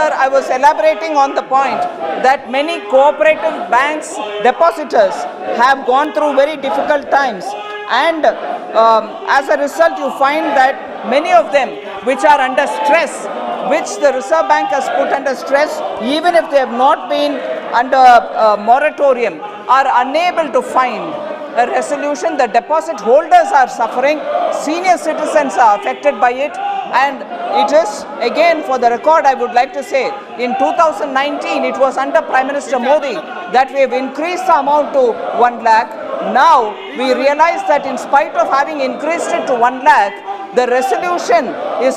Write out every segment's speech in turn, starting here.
Sir, I was elaborating on the point that many cooperative banks depositors have gone through very difficult times, and as a result you find that many of them which are under stress, which the Reserve Bank has put under stress, even if they have not been under moratorium, are unable to find a resolution. The deposit holders are suffering, senior citizens are affected by it, and it is, again, for the record, I would like to say, in 2019 it was under Prime Minister Modi that we have increased the amount to 1 lakh. Now we realize that in spite of having increased it to 1 lakh, the resolution is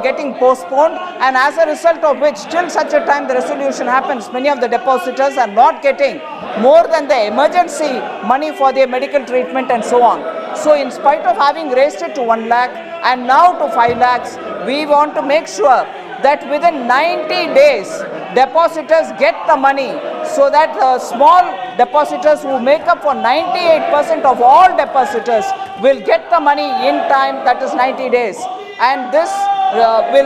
getting postponed, and as a result of which, till such a time the resolution happens, many of the depositors are not getting more than the emergency money for their medical treatment and so on. So in spite of having raised it to 1 lakh and now to 5 lakhs, we want to make sure that within 90 days depositors get the money, so that the small depositors who make up for 98% of all depositors will get the money in time, that is 90 days. And this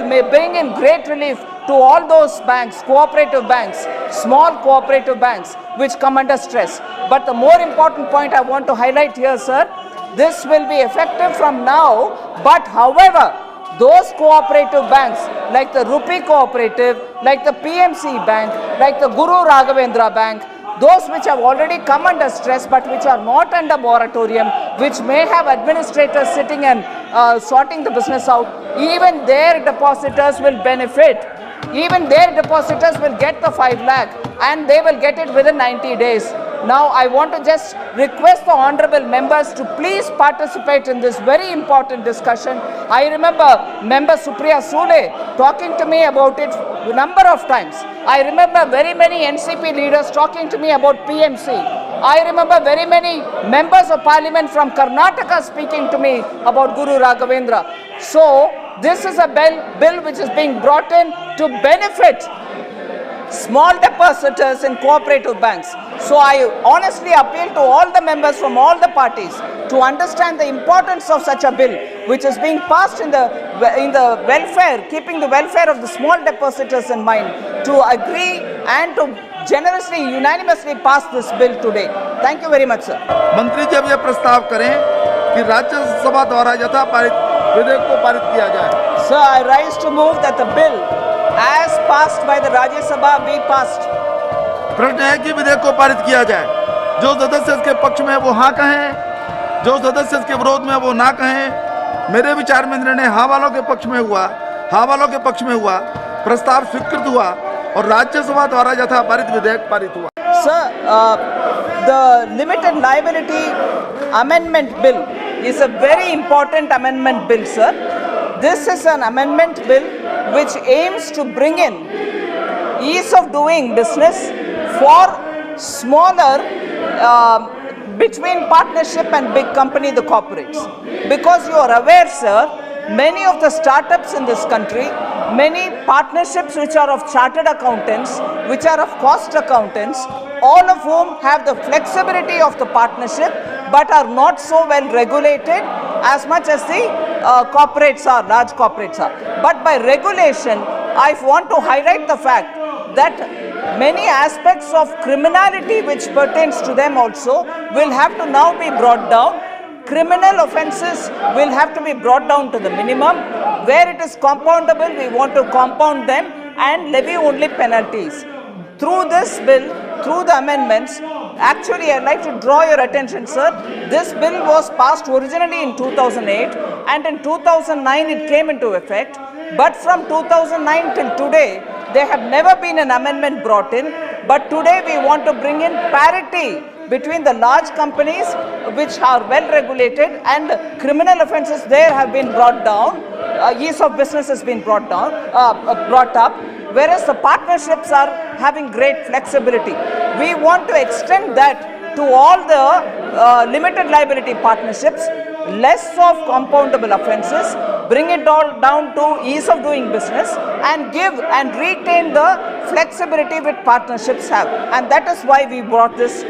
may bring in great relief to all those banks, cooperative banks, small cooperative banks which come under stress. But the more important point I want to highlight here, sir, this will be effective from now, but however, those cooperative banks like the Rupee Cooperative, like the PMC Bank, like the Guru Raghavendra Bank, those which have already come under stress but which are not under moratorium, which may have administrators sitting and sorting the business out, even their depositors will benefit. Even their depositors will get the 5 lakh and they will get it within 90 days. Now I want to just request the honorable members to please participate in this very important discussion. I remember member Supriya Sule talking to me about it a number of times. I remember very many NCP leaders talking to me about PMC. I remember very many members of parliament from Karnataka speaking to me about Guru Raghavendra. So this is a bill which is being brought in to benefit small depositors in cooperative banks. So I honestly appeal to all the members from all the parties to understand the importance of such a bill which is being passed in the welfare, keeping the welfare of the small depositors in mind, to agree and to generously, unanimously pass this bill today. Thank you very much, sir. मंत्री जब यह प्रस्ताव करें कि राज्यसभा द्वारा यथा पारित विधेयक को पारित किया जाए. Sir, I rise to move that the bill as passed by the Rajya Sabha be passed. प्रश्न है कि विधेयक को पारित किया जाए. जो सदस्य इसके पक्ष में वो हाँ कहें, जो सदस्य इसके विरोध में वो ना कहें. मेरे विचार में निर्णय हाँ वालों के पक्ष में हुआ, हाँ वालों के पक्ष में हुआ, प्रस्ताव स्वीकृत हुआ और राज्यसभा द्वारा यथा पारित विधेयक पारित हुआ. Sir, the limited liability amendment bill is a very important amendment bill, sir. This is an amendment bill which aims to bring in ease of doing business for smaller between partnership and big company, the corporates. Because you are aware, sir, many of the startups in this country, many partnerships which are of chartered accountants, which are of cost accountants, all of whom have the flexibility of the partnership but are not so well regulated as much as the corporates are, large corporates are. But by regulation, I want to highlight the fact that many aspects of criminality which pertains to them also will have to now be brought down. Criminal offences will have to be brought down to the minimum. Where it is compoundable, we want to compound them and levy only penalties. Through this bill, through the amendments, actually I'd like to draw your attention, sir. This bill was passed originally in 2008 and in 2009 it came into effect. But from 2009 till today, there have never been an amendment brought in. But today we want to bring in parity between the large companies which are well regulated and criminal offences there have been brought down. Ease of business has been brought up, whereas the partnerships are having great flexibility. We want to extend that to all the limited liability partnerships, less of compoundable offences, bring it all down to ease of doing business and give and retain the flexibility which partnerships have. And that is why we brought this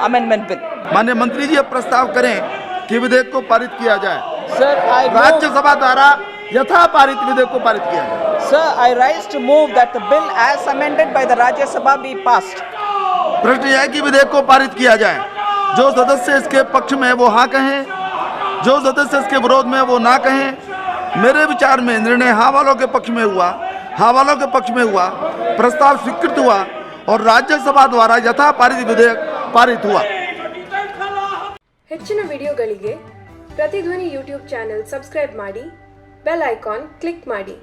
amendment bill. माननीय मंत्री जी अब प्रस्ताव करें कि विधेयक को पारित किया जाए. Sir, I राज्यसभा द्वारा यथा पारित विधेयक को पारित किया जाए। Sir, I rise to move that the bill as amended by the Rajya Sabha be passed. प्रश्न यह है कि विधेयक को पारित किया जाए। जो सदस्य इसके पक्ष में है वो हाँ कहें, जो सदस्य इसके विरोध में है वो ना कहें। मेरे विचार में निर्णय हाँ वालों के पक्ष में हुआ, हाँ वालों के पक्ष में हुआ, प्रस्ताव स्वीकृत हुआ और राज्यसभा द्वारा यथा पारित विधेयक पारित हुआ। ಹೆಚ್ಚಿನ ವಿಡಿಯೋಗಳಿಗೆ ಪ್ರತಿಧ್ವನಿ ಯೂಟ್ಯೂಬ್ ಚಾನೆಲ್ ಸಬ್ಸ್ಕ್ರೈಬ್ ಮಾಡಿ, ಬೆಲ್ ಐಕಾನ್ ಕ್ಲಿಕ್ ಮಾಡಿ।